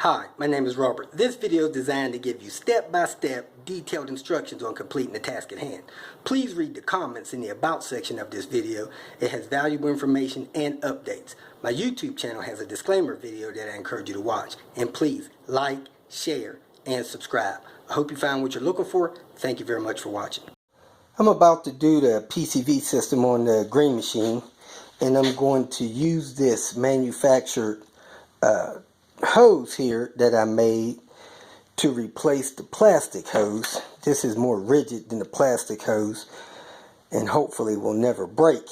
Hi, my name is Robert. This video is designed to give you step-by-step detailed instructions on completing the task at hand. Please read the comments in the About section of this video. It has valuable information and updates. My YouTube channel has a disclaimer video that I encourage you to watch. And please like, share, and subscribe. I hope you found what you're looking for. Thank you very much for watching. I'm about to do the PCV system on the green machine, and I'm going to use this manufactured hose here that I made to replace the plastic hose. This is more rigid than the plastic hose and hopefully will never break,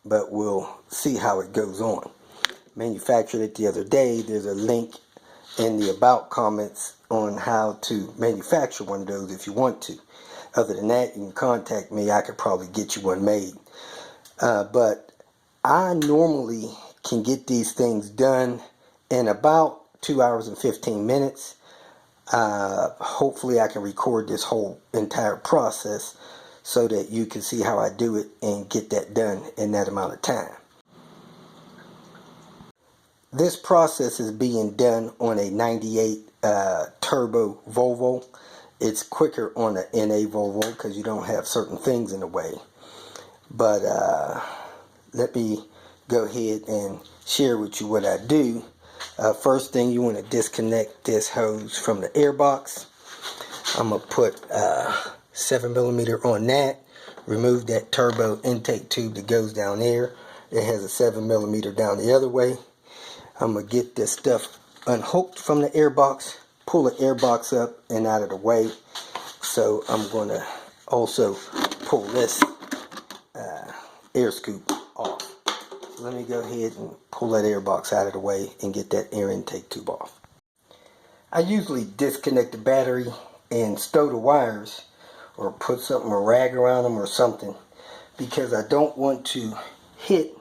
but we'll see how it goes on. Manufactured it the other day. There's a link in the About comments on how to manufacture one of those if you want to. Other than that, you can contact me. I could probably get you one made. But I normally can get these things done in about 2 hours and 15 minutes. Hopefully I can record this whole entire process so that you can see how I do it and get that done in that amount of time. This process is being done on a 98 turbo Volvo. It's quicker on the NA Volvo because you don't have certain things in the way. But let me go ahead and share with you what I do. First thing, you want to disconnect this hose from the air box. I'm going to put 7mm on that. Remove that turbo intake tube that goes down there. It has a 7mm down the other way. I'm going to get this stuff unhooked from the air box. Pull the air box up and out of the way. So I'm going to also pull this air scoop off. Let me go ahead and pull that air box out of the way and get that air intake tube off. I usually disconnect the battery and stow the wires or put a rag around them or something, because I don't want to hit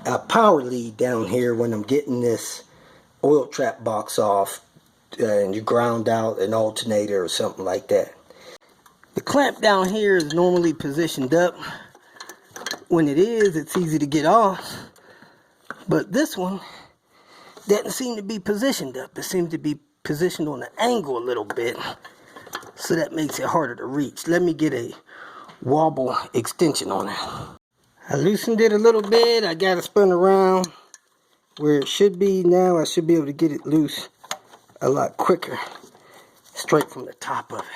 a power lead down here when I'm getting this oil trap box off and you ground out an alternator or something like that. The clamp down here is normally positioned up. When it is, it's easy to get off, but this one doesn't seem to be positioned up. It seems to be positioned on an angle a little bit, so that makes it harder to reach. Let me get a wobble extension on it. I loosened it a little bit. I got it spun around where it should be. Now I should be able to get it loose a lot quicker, straight from the top of it.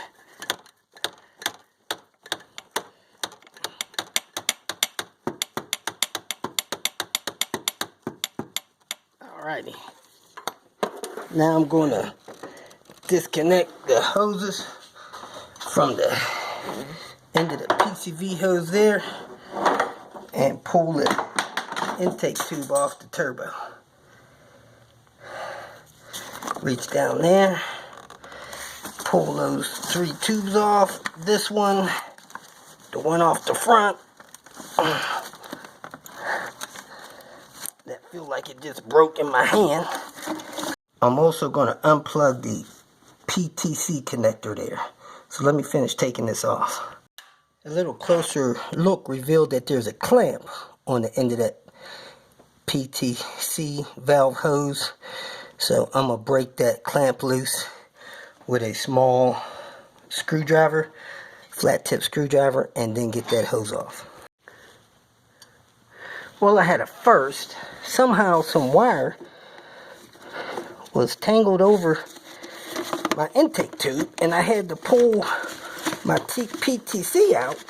Alrighty, now I'm going to disconnect the hoses from the end of the PCV hose there and pull the intake tube off the turbo. Reach down there, pull those 3 tubes off. This one, the one off the front, that feel like it just broke in my hand. I'm also going to unplug the PTC connector there. So let me finish taking this off. A little closer look revealed that there's a clamp on the end of that PTC valve hose. So I'm going to break that clamp loose with a small screwdriver, flat tip screwdriver, and then get that hose off. Well, I had a first. Somehow some wire was tangled over my intake tube, and I had to pull my PTC out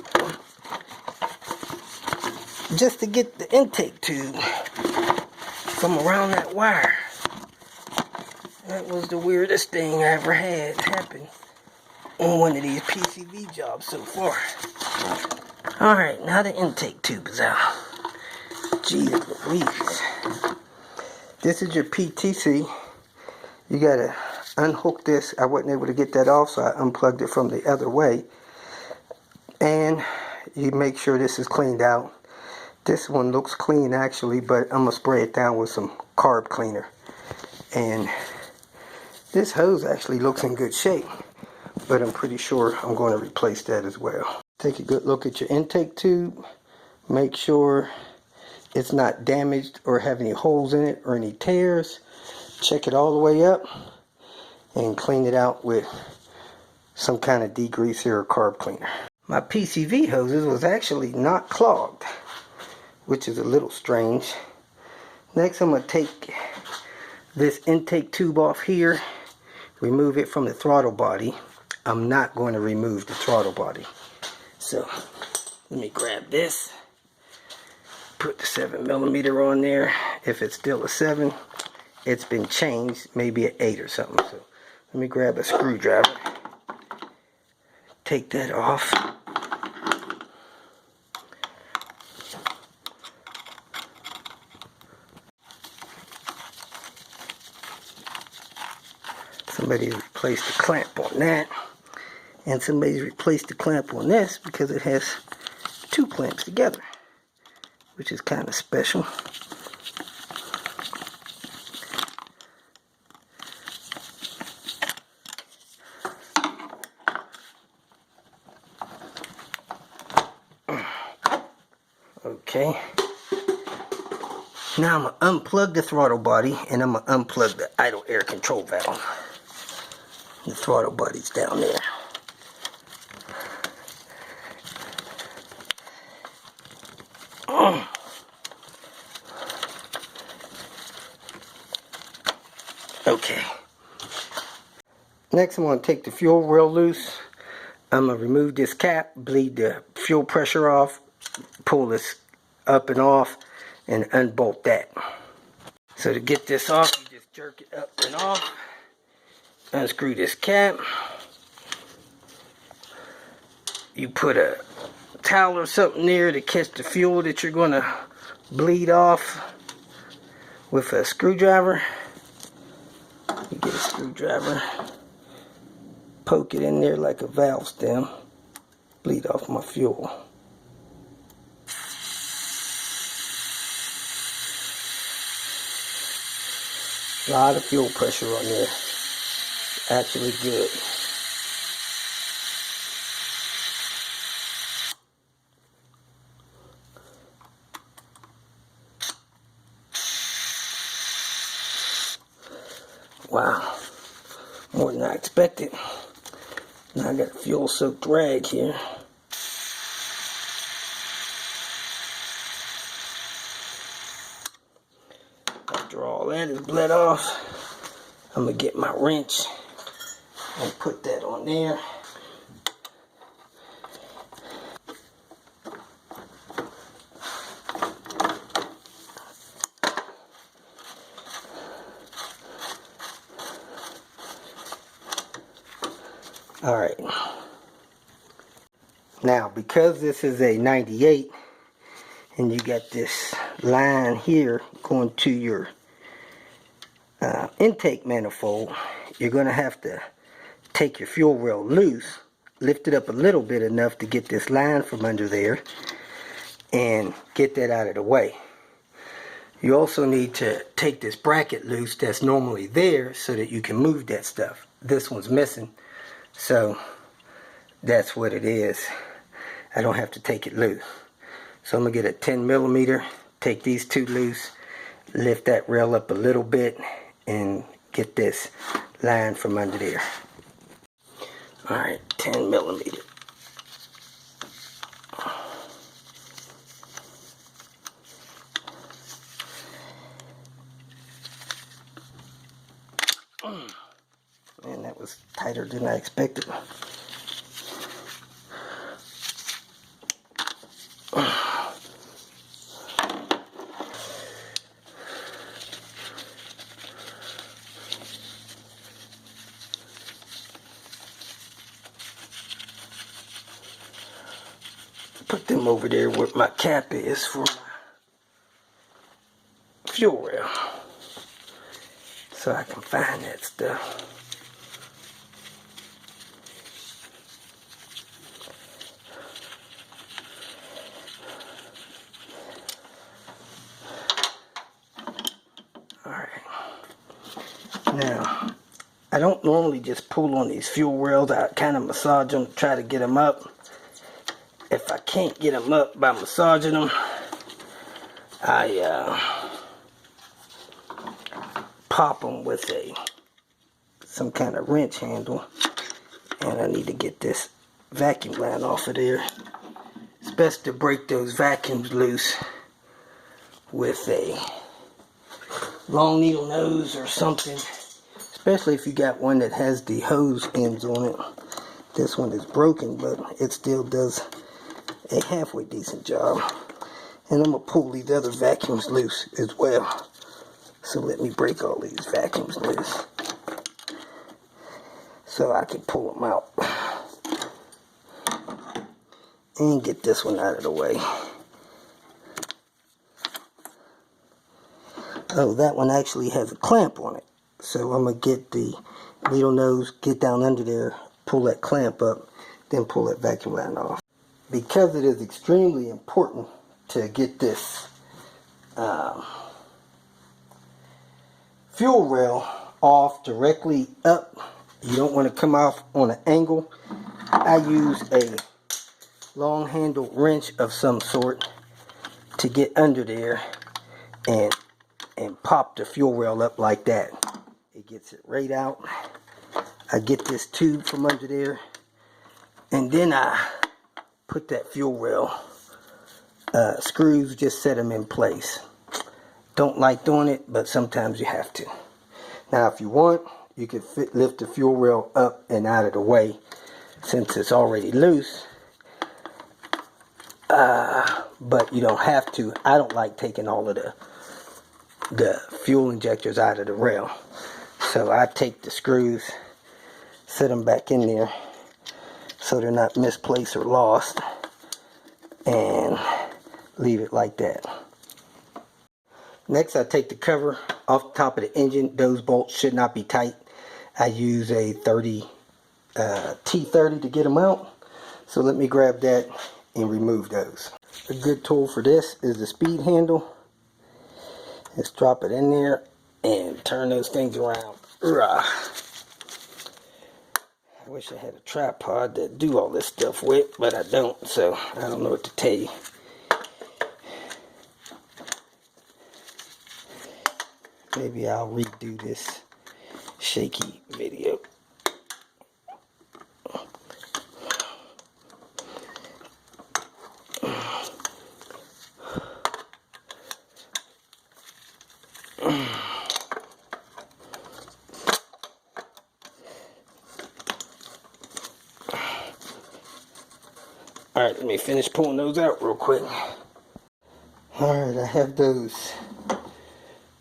just to get the intake tube from around that wire. That was the weirdest thing I ever had happen on one of these PCV jobs so far. Alright, now the intake tube is out. Jeez Louise. This is your PTC. You gotta unhook this. I wasn't able to get that off, so I unplugged it from the other way. And you make sure this is cleaned out. This one looks clean actually, but I'm gonna spray it down with some carb cleaner. And this hose actually looks in good shape, but I'm pretty sure I'm going to replace that as well. Take a good look at your intake tube. Make sure it's not damaged or have any holes in it or any tears. Check it all the way up. and clean it out with some kind of degreaser or carb cleaner. My PCV hoses was actually not clogged, which is a little strange. Next, I'm going to take this intake tube off here, remove it from the throttle body. I'm not going to remove the throttle body. So let me grab this, put the 7mm on there. If it's still a 7, it's been changed, maybe an 8 or something. So let me grab a screwdriver, take that off. Somebody replaced the clamp on that, and somebody's replaced the clamp on this because it has 2 clamps together, which is kind of special. Okay, now I'm going to unplug the throttle body, and I'm going to unplug the idle air control valve. The throttle body's down there. Okay. Next, I'm going to take the fuel rail loose. I'm going to remove this cap, bleed the fuel pressure off, pull this up and off, and unbolt that. So to get this off, you just jerk it up and off. Unscrew this cap. You put a towel or something there to catch the fuel that you're going to bleed off with a screwdriver. You get a screwdriver, poke it in there like a valve stem, bleed off my fuel. A lot of fuel pressure on there. Actually good. Wow, more than I expected. Now I got a fuel soaked rag here. After all that is bled off, I'm gonna get my wrench and put that on there. Alright, now because this is a 98 and you got this line here going to your intake manifold, you're going to have to take your fuel rail loose, lift it up a little bit enough to get this line from under there and get that out of the way. You also need to take this bracket loose that's normally there so that you can move that stuff. This one's missing. So that's what it is. I don't have to take it loose. So I'm going to get a 10mm, take these 2 loose, lift that rail up a little bit, and get this line from under there. Alright, 10mm. Man, that was tighter than I expected. Put them over there where my cap is for my fuel rail, so I can find that stuff. Alright, now I don't normally just pull on these fuel rails. I kind of massage them, try to get them up. If I can't get them up by massaging them, I pop them with some kind of wrench handle, and I need to get this vacuum line off of there. It's best to break those vacuums loose with a long needle nose or something, especially if you got one that has the hose ends on it. This one is broken, but it still does a halfway decent job. And I'm going to pull these other vacuums loose as well. So let me break all these vacuums loose so I can pull them out and get this one out of the way. Oh, that one actually has a clamp on it. So I'm going to get the needle nose, get down under there, pull that clamp up, then pull that vacuum line off. Because it is extremely important to get this fuel rail off directly up, you don't want to come off on an angle. I use a long handled wrench of some sort to get under there and pop the fuel rail up like that. It gets it right out. I get this tube from under there, and then I put that fuel rail screws, just set them in place. Don't like doing it, but sometimes you have to. Now if you want, you can lift the fuel rail up and out of the way since it's already loose, but you don't have to. I don't like taking all of the fuel injectors out of the rail, so I take the screws, set them back in there so they're not misplaced or lost, and leave it like that. Next, I take the cover off the top of the engine. Those bolts should not be tight. I use a T30 to get them out. So let me grab that and remove those. A good tool for this is the speed handle. Just drop it in there and turn those things around. I wish I had a tripod to do all this stuff with, but I don't, so I don't know what to tell you. Maybe I'll redo this shaky video. Alright, let me finish pulling those out real quick. Alright, I have those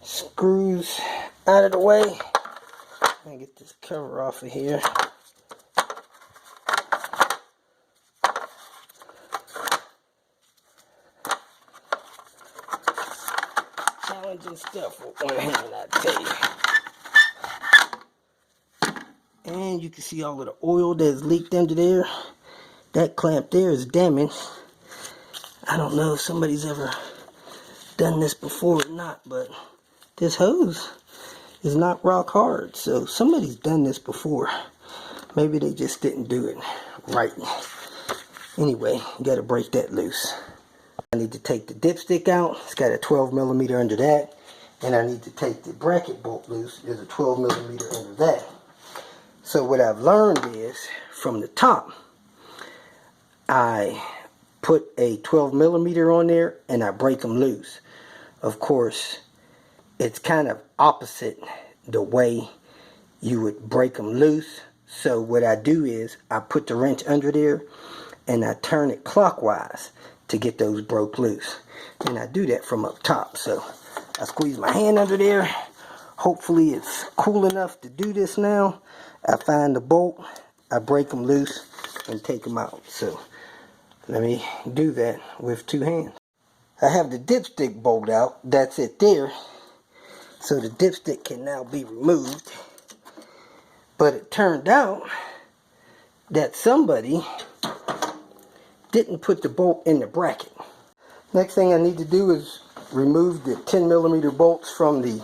screws out of the way. Let me get this cover off of here. Challenging stuff with one hand, I tell you. And you can see all of the oil that's leaked under there. That clamp there is damaged. I don't know if somebody's ever done this before or not, but this hose is not rock hard, so somebody's done this before. Maybe they just didn't do it right. Anyway, you got to break that loose. I need to take the dipstick out. It's got a 12mm under that, and I need to take the bracket bolt loose. There's a 12mm under that. So what I've learned is, from the top, I put a 12mm on there and I break them loose. Of course, it's kind of opposite the way you would break them loose. So what I do is I put the wrench under there and I turn it clockwise to get those broke loose. And I do that from up top. So I squeeze my hand under there. Hopefully it's cool enough to do this now. I find the bolt, I break them loose and take them out. So let me do that with two hands. I have the dipstick bolt out. That's it there. So the dipstick can now be removed. But it turned out that somebody didn't put the bolt in the bracket. Next thing I need to do is remove the 10mm bolts from the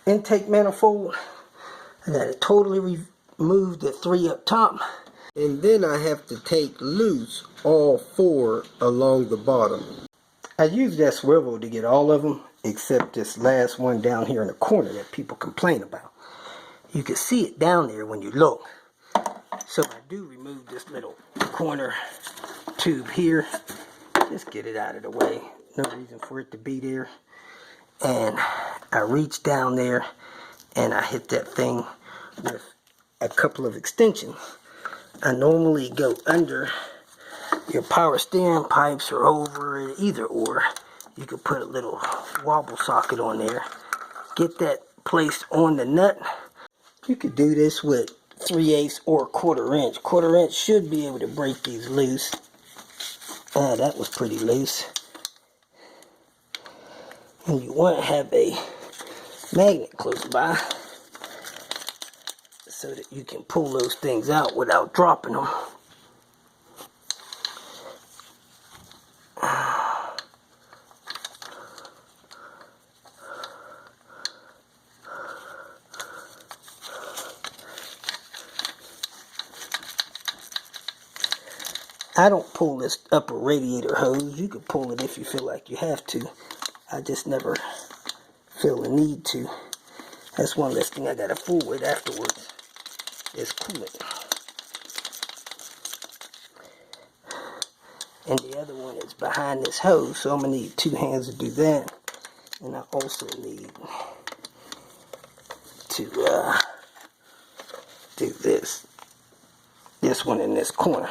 intake manifold. I got to totally remove the 3 up top. And then I have to take loose all 4 along the bottom. I used that swivel to get all of them except this last one down here in the corner that people complain about. You can see it down there when you look. So I do remove this little corner tube here. Just get it out of the way. No reason for it to be there. And I reach down there and I hit that thing with a couple of extensions. I normally go under your power steering pipes or over it, either or. You could put a little wobble socket on there. Get that placed on the nut. You could do this with 3/8 or 1/4 inch. 1/4 inch should be able to break these loose. That was pretty loose. And you want to have a magnet close by so that you can pull those things out without dropping them. I don't pull this upper radiator hose. You can pull it if you feel like you have to. I just never feel the need to. That's one less thing I gotta fool with afterwards, is coolant. And the other one is behind this hose, so I'm gonna need 2 hands to do that. And I also need to do this one in this corner.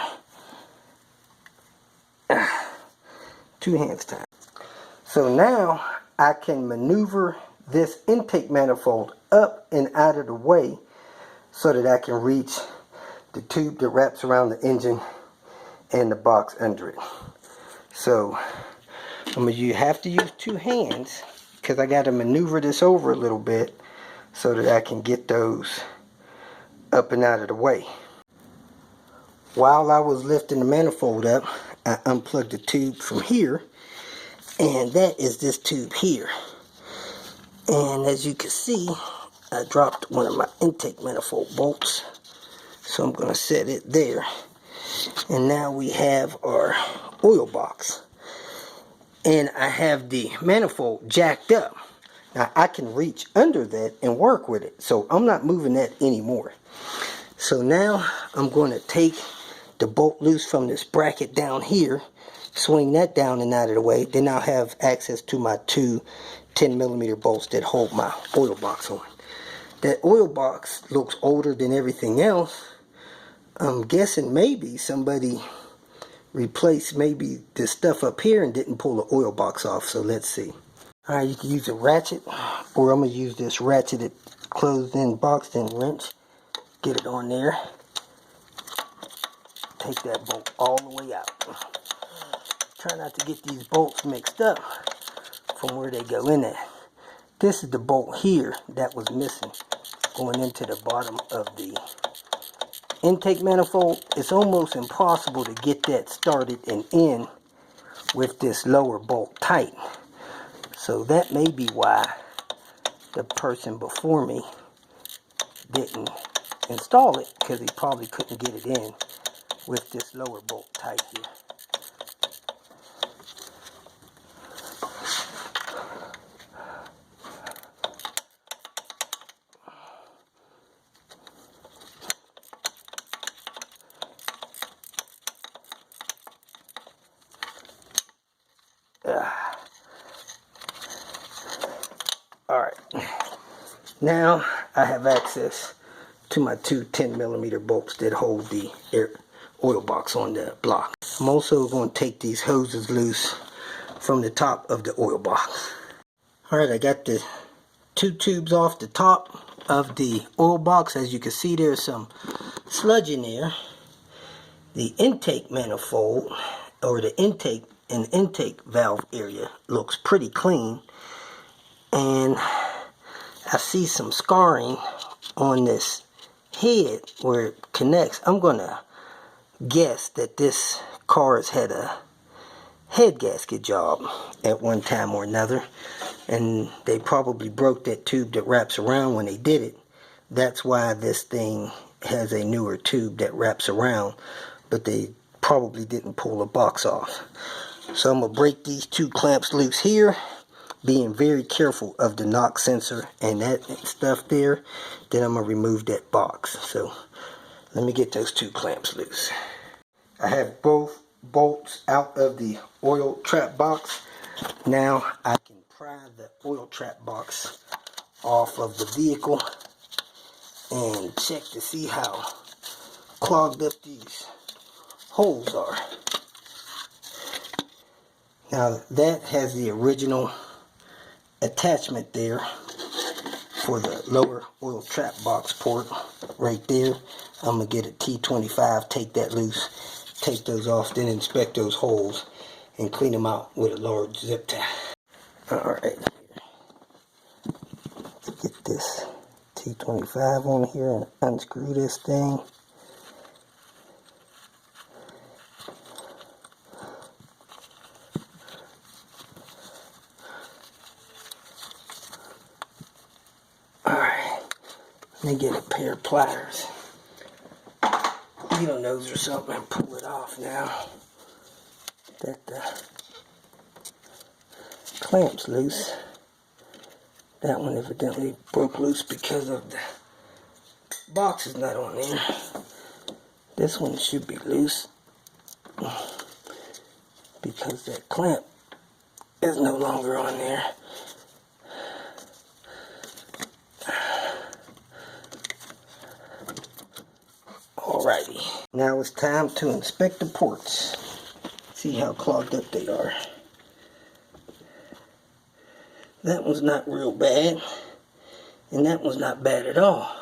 2 hands time. So now I can maneuver this intake manifold up and out of the way so that I can reach the tube that wraps around the engine and the box under it. So you have to use 2 hands because I got to maneuver this over a little bit so that I can get those up and out of the way. While I was lifting the manifold up, I unplugged the tube from here, and that is this tube here. And as you can see, I dropped one of my intake manifold bolts, so I'm going to set it there. And now we have our oil box, and I have the manifold jacked up. Now I can reach under that and work with it, so I'm not moving that anymore. So now I'm going to take the bolt loose from this bracket down here, swing that down and out of the way. Then I'll have access to my 2 10mm bolts that hold my oil box on. That oil box looks older than everything else. I'm guessing maybe somebody replaced maybe this stuff up here and didn't pull the oil box off. So let's see. Alright, you can use a ratchet, or I'm going to use this ratcheted closed in box and wrench. Get it on there. Take that bolt all the way out. Try not to get these bolts mixed up from where they go in at. This is the bolt here that was missing going into the bottom of the intake manifold. It's almost impossible to get that started and in with this lower bolt tight. So that may be why the person before me didn't install it, because he probably couldn't get it in with this lower bolt tight here. Alright, now I have access to my 2 10mm bolts that hold the oil box on the block. I'm also going to take these hoses loose from the top of the oil box. Alright, I got the 2 tubes off the top of the oil box. As you can see, there's some sludge in there. The intake manifold, or the intake and intake valve area, looks pretty clean. And I see some scarring on this head where it connects. I'm going to guess that this car has had a head gasket job at one time or another, and they probably broke that tube that wraps around when they did it. That's why this thing has a newer tube that wraps around, but they probably didn't pull the box off. So I'm going to break these 2 clamps loose here, being very careful of the knock sensor and that stuff there, then I'm going to remove that box. So let me get those two clamps loose. I have both bolts out of the oil trap box. Now I can pry the oil trap box off of the vehicle and check to see how clogged up these holes are. Now that has the original attachment there for the lower oil trap box port right there. I'm going to get a T25, take that loose, take those off, then inspect those holes and clean them out with a large zip tie. Alright, get this T25 on here and unscrew this thing. Alright, let me get a pair of pliers. Needle nose or something and pull it off now. That the clamp's loose. That one evidently broke loose because of the box is not on there. This one should be loose because that clamp is no longer on there. Alrighty, now it's time to inspect the ports. See how clogged up they are. That one's not real bad, and that one's not bad at all.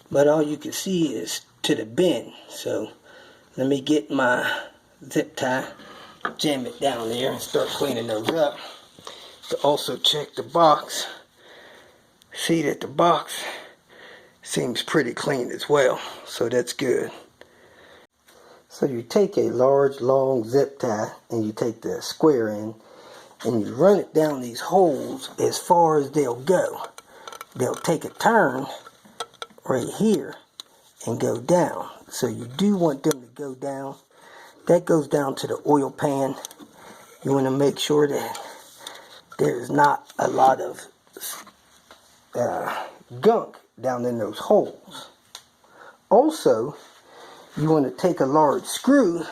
But all you can see is to the bend. So let me get my zip tie, jam it down there, and start cleaning those up. To also check the box. See that the box seems pretty clean as well, so that's good. So you take a large long zip tie and you take the square end and you run it down these holes as far as they'll go. They'll take a turn right here and go down. So you do want them to go down. That goes down to the oil pan. You want to make sure that there's not a lot of gunk down in those holes. Also, you want to take a large screw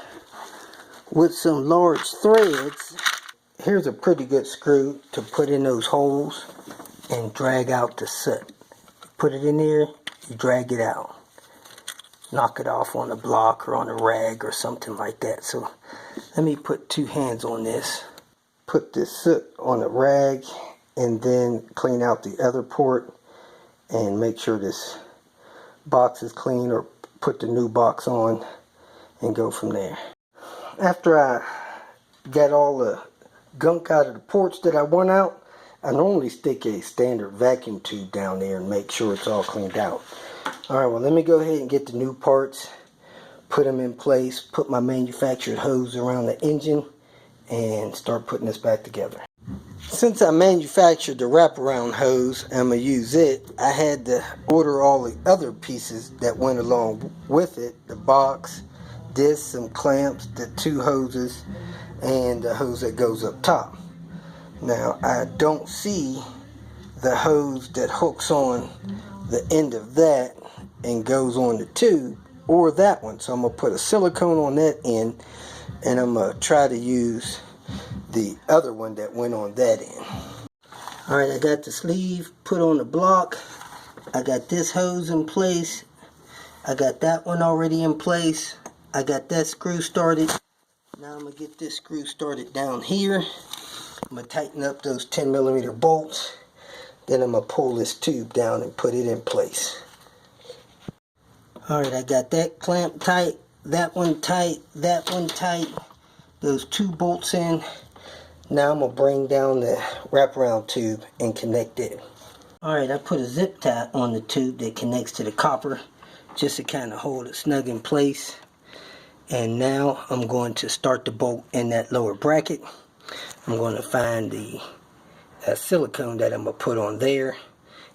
with some large threads. Here's a pretty good screw to put in those holes and drag out the soot. Put it in there, you drag it out. Knock it off on a block or on a rag or something like that. So let me put two hands on this. Put this soot on a rag and then clean out the other port and make sure this box is clean, or put the new box on and go from there. After I got all the gunk out of the ports that I want out, I normally stick a standard vacuum tube down there and make sure it's all cleaned out. Alright, well let me go ahead and get the new parts, put them in place, put my manufactured hose around the engine, and start putting this back together. Since I manufactured the wraparound hose, I'm going to use it. I had to order all the other pieces that went along with it. The box, this, some clamps, the two hoses, and the hose that goes up top. Now, I don't see the hose that hooks on the end of that and goes on the tube, or that one. So I'm going to put a silicone on that end, and I'm going to try to use the other one that went on that end. Alright, I got the sleeve put on the block. I got this hose in place. I got that one already in place. I got that screw started. Now I'm going to get this screw started down here. I'm going to tighten up those 10mm bolts. Then I'm going to pull this tube down and put it in place. Alright, I got that clamp tight, that one tight, that one tight. Those two bolts in. Now I'm going to bring down the wraparound tube and connect it. Alright, I put a zip tie on the tube that connects to the copper just to kind of hold it snug in place. And now I'm going to start the bolt in that lower bracket. I'm going to find the silicone that I'm going to put on there.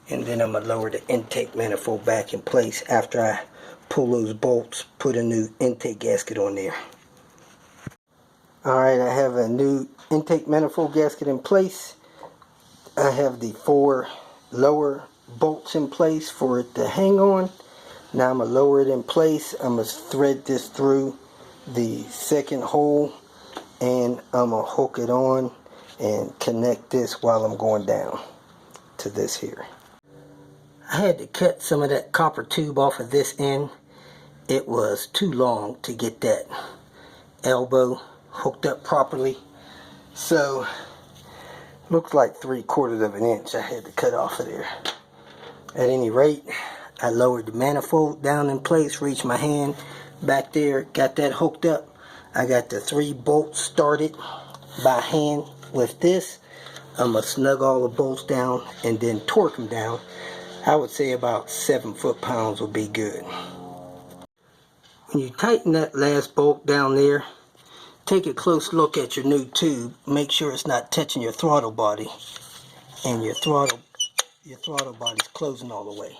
And then I'm going to lower the intake manifold back in place after I pull those bolts, put a new intake gasket on there. Alright, I have a new intake manifold gasket in place. I have the 4 lower bolts in place for it to hang on. Now I'm going to lower it in place. I'm going to thread this through the second hole, and I'm going to hook it on and connect this while I'm going down to this here. I had to cut some of that copper tube off of this end. It was too long to get that elbow hooked up properly. So, looks like 3/4 of an inch I had to cut off of there. At any rate, I lowered the manifold down in place, reached my hand back there, got that hooked up. I got the 3 bolts started by hand with this. I'm going to snug all the bolts down and then torque them down. I would say about 7 foot-pounds would be good. When you tighten that last bolt down there, take a close look at your new tube. Make sure it's not touching your throttle body, and your throttle body's closing all the way.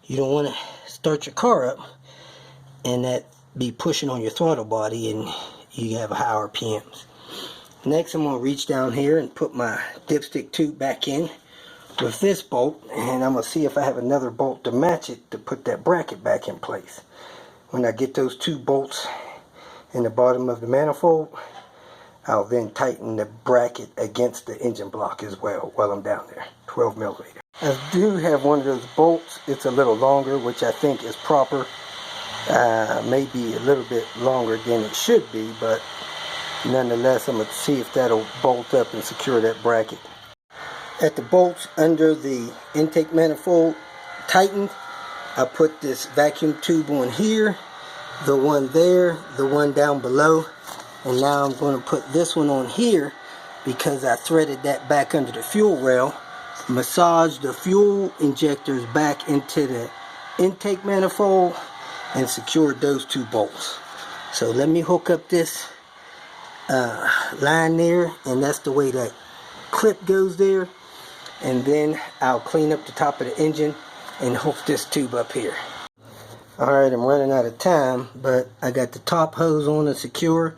You don't want to start your car up and that be pushing on your throttle body and you have high RPMs. Next, I'm going to reach down here and put my dipstick tube back in with this bolt, and I'm going to see if I have another bolt to match it to put that bracket back in place. When I get those 2 bolts in the bottom of the manifold, I'll then tighten the bracket against the engine block as well while I'm down there, 12 millimeter. I do have one of those bolts. It's a little longer, which I think is proper. Maybe a little bit longer than it should be, but nonetheless, I'm going to see if that'll bolt up and secure that bracket. At the bolts under the intake manifold tightened, I put this vacuum tube on here, the one there, the one down below, and now I'm going to put this one on here because I threaded that back under the fuel rail, massage the fuel injectors back into the intake manifold, and secured those 2 bolts. So let me hook up this line there, and that's the way that clip goes there, and then I'll clean up the top of the engine and hook this tube up here. Alright, I'm running out of time, but I got the top hose on and secure.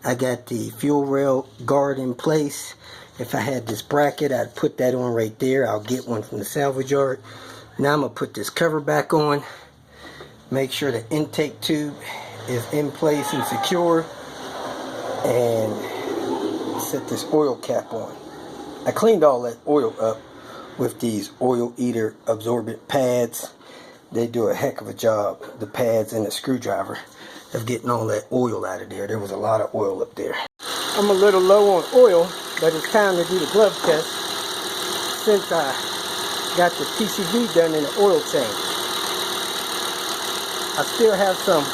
I got the fuel rail guard in place. If I had this bracket, I'd put that on right there. I'll get one from the salvage yard. Now I'm going to put this cover back on, make sure the intake tube is in place and secure, and set this oil cap on. I cleaned all that oil up with these oil eater absorbent pads. They do a heck of a job, the pads and the screwdriver, of getting all that oil out of there. There was a lot of oil up there. I'm a little low on oil, but it's time to do the glove test since I got the PCV done in the oil change. I still have some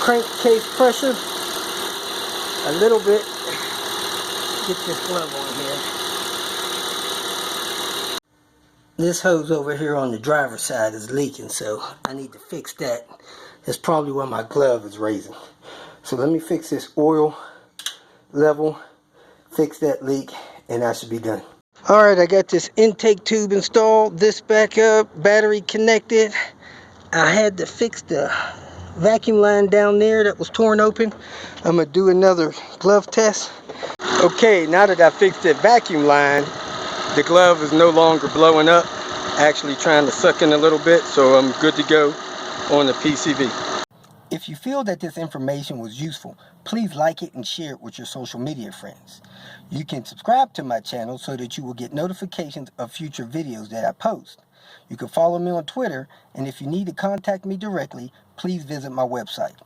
crankcase pressure, a little bit. Get this glove on here. This hose over here on the driver's side is leaking, so I need to fix that. That's probably why my glove is raising. So let me fix this oil level, fix that leak, and I should be done. Alright, I got this intake tube installed, this back up, battery connected. I had to fix the vacuum line down there that was torn open. I'm going to do another glove test. Okay, now that I fixed that vacuum line, the glove is no longer blowing up, actually trying to suck in a little bit, so I'm good to go on the PCV. If you feel that this information was useful, please like it and share it with your social media friends. You can subscribe to my channel so that you will get notifications of future videos that I post. You can follow me on Twitter, and if you need to contact me directly, please visit my website.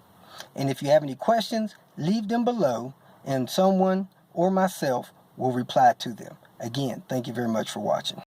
And if you have any questions, leave them below, and someone or myself will reply to them. Again, thank you very much for watching.